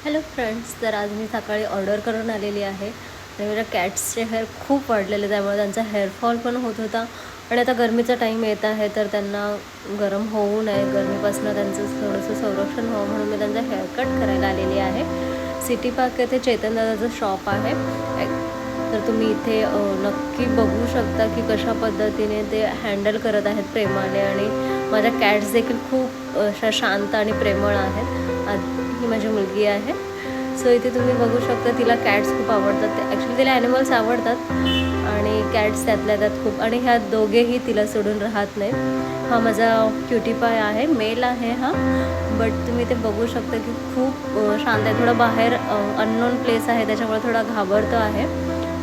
Hello friends, तर आज मी सकाळी ऑर्डर करून आलेली आहे आणि माझ्या कॅट्सचे हेअर खूप वाढलेले, त्यामुळे त्यांचा हेअरफॉल पण होत होता. आणि आता गरमीचा टाईम येत आहे, तर त्यांना गरम होऊ नये, गरमीपासून त्यांचं थोडंसं संरक्षण व्हावं म्हणून मी त्यांचा हेअर कट करायला आलेली आहे. सिटी पार्क येथे चेतन दादाचं शॉप आहे. तर तुम्ही इथे नक्की बघू शकता की कशा पद्धतीने ते हँडल करत आहेत प्रेमाने. आणि माझ्या कॅट्स देखील खूप अशा शांत आणि प्रेमळ आहेत. ही माझी मुलगी आहे. सो इथे तुम्ही बघू शकता, तिला कॅट्स खूप आवडतात. ॲक्च्युली तिला ॲनिमल्स आवडतात आणि कॅट्स त्यातल्या त्यात खूप. आणि ह्या दोघेही तिला सोडून राहत नाहीत. हा माझा क्युटी पाय आहे, मेल आहे हा. बट तुम्ही ते बघू शकता की खूप शांत आहे. थोडं बाहेर अननोन प्लेस आहे, त्याच्यामुळे थोडा घाबरतो आहे.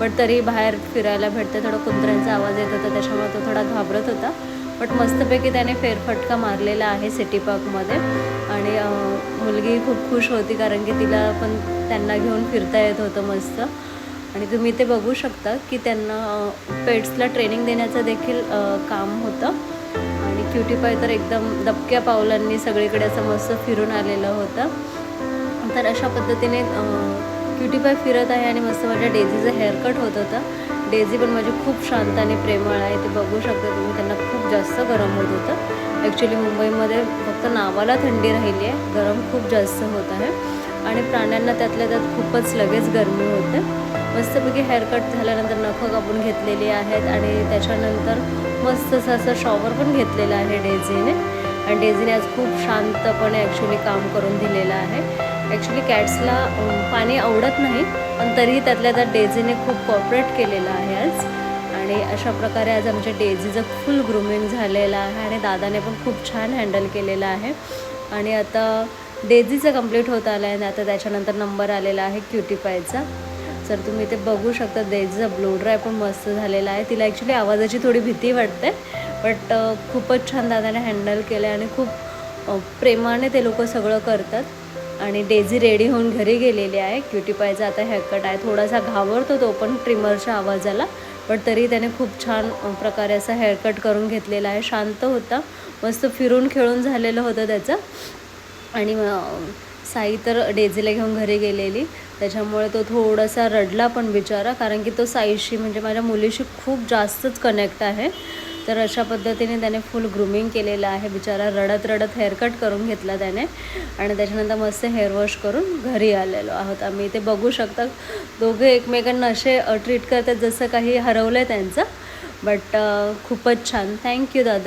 बट तरी बाहेर फिरायला भेटते. थोडा कुत्र्यांचा आवाज येत होता, त्याच्यामुळे तो थोडा घाबरत होता. बट मस्तपैकी त्याने फेरफटका मारलेला आहे सिटी पार्कमध्ये. आणि मुलगी खूप खुश होती, कारण की तिला पण त्यांना घेऊन फिरता येत होतं मस्त. आणि तुम्ही ते बघू शकता की त्यांना पेट्सला ट्रेनिंग देण्याचं देखील काम होतं. आणि क्युटी पाय तर एकदम दबक्या पावलांनी सगळीकडे असं मस्त फिरून आलेलं होतं. तर अशा पद्धतीने क्युटी पाय फिरत आहे आणि मस्त माझ्या डेझीचं हेअरकट होत होतं. डेझी पण माझी खूप शांत आणि प्रेमळ आहे, ते बघू शकता तुम्ही. त्यांना खूप जास्त गरम होत होतं. ॲक्च्युली मुंबईमध्ये फक्त नावाला थंडी राहिली आहे, गरम खूप जास्त होत आहे. आणि प्राण्यांना त्यातल्या त्यात खूपच लगेच गरमी होते. मस्तपैकी हेअरकट झाल्यानंतर नखं कापून घेतलेली आहेत आणि त्याच्यानंतर मस्त असं शॉवर पण घेतलेलं आहे डेझीने. आणि डेझीने आज खूप शांतपणे ॲक्च्युली काम करून दिलेलं आहे. ॲक्च्युली कॅट्सला पाणी आवडत नाही, पण तरीही त्यातल्या त्यात डेझीने खूप कॉपरेट केलेलं आहे आज. आणि अशा प्रकारे आज आमच्या डेझीचं फुल ग्रूमिंग झालेलं आहे आणि दादाने पण खूप छान हँडल केलेलं आहे. आणि आता डेझीचं कंप्लीट होत आलं आहे आणि आता त्याच्यानंतर नंबर आलेला आहे क्युटी पायचा. तर तुम्ही ते बघू शकता, डेझीचा ब्लो ड्राय पण मस्त झालेला आहे. तिला ॲक्च्युली आवाजाची थोडी भीती वाटते, बट खूपच छान दादाने हँडल केलं आहे आणि खूप प्रेमाने ते लोक सगळं करतात. आणि डेझी रेडी होऊन घरी गेलेली आहे. क्युटी पायचा आता हेअरकट आहे. थोडासा घाबरतो तो पण ट्रिमरच्या आवाजाला, बट तरी त्याने खूप छान प्रकारे असा हेअरकट करून घेतलेला आहे. शांत होता, मस्त फिरून खेळून झालेलं होतं त्याचं. आणि साई तर डेझीला घेऊन घरी गेलेली, त्याच्यामुळे तो थोडासा रडला पण बिचारा, कारण की तो साईशी म्हणजे माझ्या मुलीशी खूप जास्तच कनेक्ट आहे. तर अशा पद्धतीने त्याने फुल ग्रूमिंग केलेलं आहे. बिचारा रडत रडत हेअरकट करून घेतला त्याने. आणि त्याच्यानंतर मस्त हेअर वॉश करून घरी आलेलो आहोत आम्ही. ते बघू शकता, दोघे एकमेकांना असे ट्रीट करतात जसं काही हरवलं आहे त्यांचं. बट खूपच छान. थँक्यू दादा.